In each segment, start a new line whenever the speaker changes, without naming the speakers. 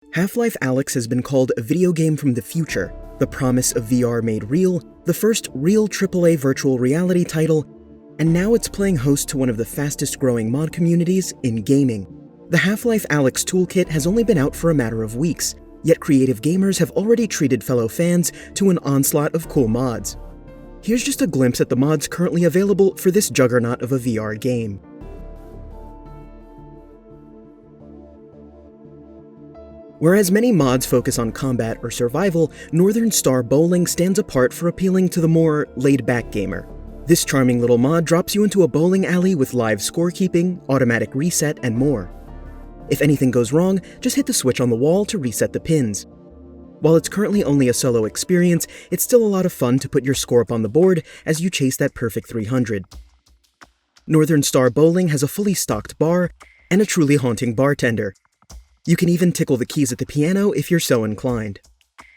Half-Life Alyx has been called a video game from the future, the promise of VR made real, the first real AAA virtual reality title, and now it's playing host to one of the fastest-growing mod communities in gaming. The Half-Life Alyx toolkit has only been out for a matter of weeks, yet creative gamers have already treated fellow fans to an onslaught of cool mods. Here's just a glimpse at the mods currently available for this juggernaut of a VR game. Whereas many mods focus on combat or survival, Northern Star Bowling stands apart for appealing to the more laid-back gamer. This charming little mod drops you into a bowling alley with live scorekeeping, automatic reset, and more. If anything goes wrong, just hit the switch on the wall to reset the pins. While it's currently only a solo experience, it's still a lot of fun to put your score up on the board as you chase that perfect 300. Northern Star Bowling has a fully stocked bar and a truly haunting bartender. You can even tickle the keys at the piano if you're so inclined.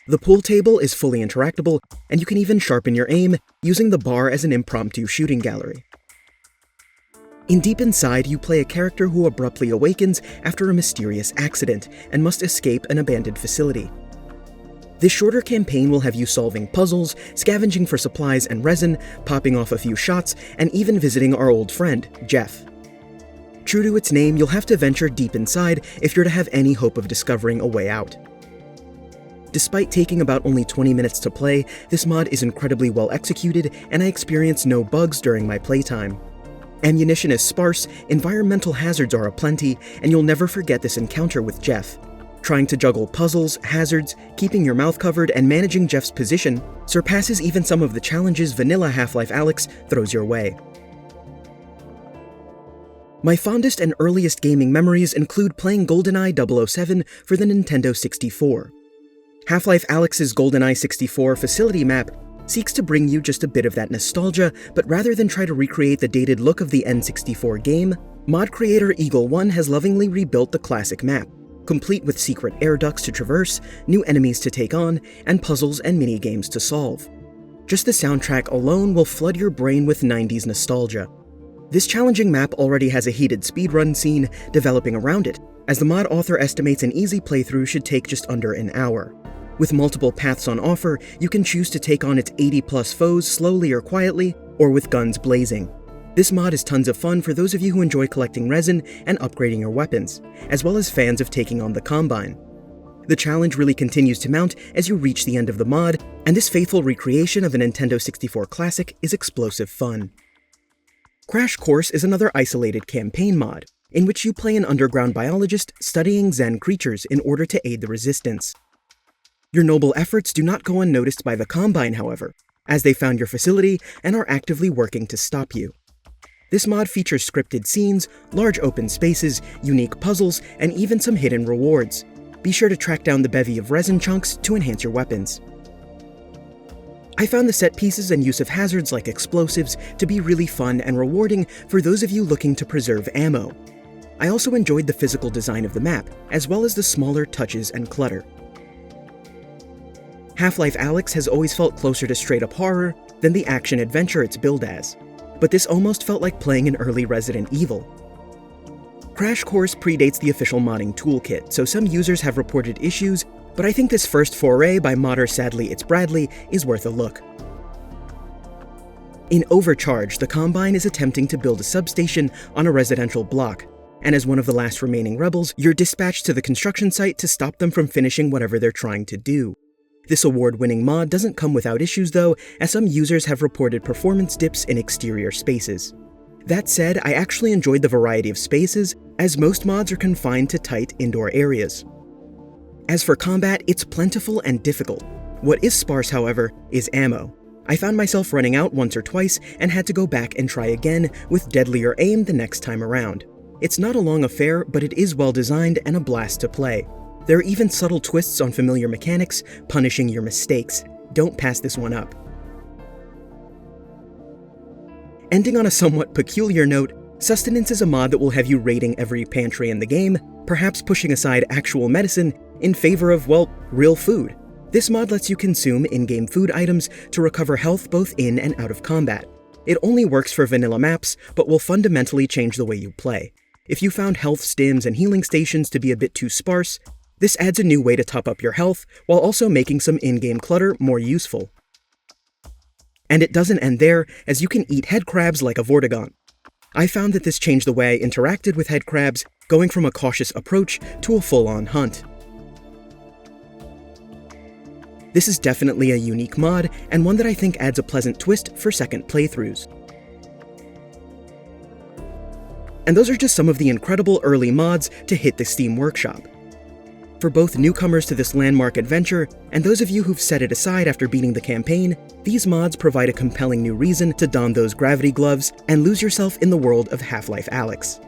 The pool table is fully interactable, and you can even sharpen your aim using the bar as an impromptu shooting gallery. In Deep Inside, you play a character who abruptly awakens after a mysterious accident and must escape an abandoned facility. This shorter campaign will have you solving puzzles, scavenging for supplies and resin, popping off a few shots, and even visiting our old friend, Jeff. True to its name, you'll have to venture deep inside if you're to have any hope of discovering a way out. Despite taking about only 20 minutes to play, this mod is incredibly well executed, and I experienced no bugs during my playtime. Ammunition is sparse, environmental hazards are aplenty, and you'll never forget this encounter with Jeff. Trying to juggle puzzles, hazards, keeping your mouth covered, and managing Jeff's position surpasses even some of the challenges vanilla Half-Life Alyx throws your way. My fondest and earliest gaming memories include playing GoldenEye 007 for the Nintendo 64. Half-Life Alyx's GoldenEye 64 facility map seeks to bring you just a bit of that nostalgia, but rather than try to recreate the dated look of the N64 game, mod creator Eagle One has lovingly rebuilt the classic map, complete with secret air ducts to traverse, new enemies to take on, and puzzles and mini-games to solve. Just the soundtrack alone will flood your brain with 90s nostalgia. This challenging map already has a heated speedrun scene developing around it, as the mod author estimates an easy playthrough should take just under an hour. With multiple paths on offer, you can choose to take on its 80+ foes slowly or quietly, or with guns blazing. This mod is tons of fun for those of you who enjoy collecting resin and upgrading your weapons, as well as fans of taking on the Combine. The challenge really continues to mount as you reach the end of the mod, and this faithful recreation of a Nintendo 64 classic is explosive fun. Crash Course is another isolated campaign mod, in which you play an underground biologist studying Zen creatures in order to aid the resistance. Your noble efforts do not go unnoticed by the Combine, however, as they found your facility and are actively working to stop you. This mod features scripted scenes, large open spaces, unique puzzles, and even some hidden rewards. Be sure to track down the bevy of resin chunks to enhance your weapons. I found the set pieces and use of hazards like explosives to be really fun and rewarding for those of you looking to preserve ammo. I also enjoyed the physical design of the map, as well as the smaller touches and clutter. Half-Life Alyx has always felt closer to straight-up horror than the action-adventure it's billed as, but this almost felt like playing an early Resident Evil. Crash Course predates the official modding toolkit, so some users have reported issues, but I think this first foray by modder Sadly It's Bradley is worth a look. In Overcharge, the Combine is attempting to build a substation on a residential block, and as one of the last remaining rebels, you're dispatched to the construction site to stop them from finishing whatever they're trying to do. This award-winning mod doesn't come without issues though, as some users have reported performance dips in exterior spaces. That said, I actually enjoyed the variety of spaces, as most mods are confined to tight indoor areas. As for combat, it's plentiful and difficult. What is sparse, however, is ammo. I found myself running out once or twice and had to go back and try again with deadlier aim the next time around. It's not a long affair, but it is well designed and a blast to play. There are even subtle twists on familiar mechanics, punishing your mistakes. Don't pass this one up. Ending on a somewhat peculiar note, Sustenance is a mod that will have you raiding every pantry in the game, perhaps pushing aside actual medicine in favor of, well, real food. This mod lets you consume in-game food items to recover health both in and out of combat. It only works for vanilla maps, but will fundamentally change the way you play. If you found health stims and healing stations to be a bit too sparse, This adds a new way to top up your health, while also making some in-game clutter more useful. And it doesn't end there, as you can eat headcrabs like a Vortigaunt. I found that this changed the way I interacted with headcrabs, going from a cautious approach to a full-on hunt. This is definitely a unique mod, and one that I think adds a pleasant twist for second playthroughs. And those are just some of the incredible early mods to hit the Steam Workshop. For both newcomers to this landmark adventure, and those of you who've set it aside after beating the campaign, these mods provide a compelling new reason to don those gravity gloves and lose yourself in the world of Half-Life Alyx.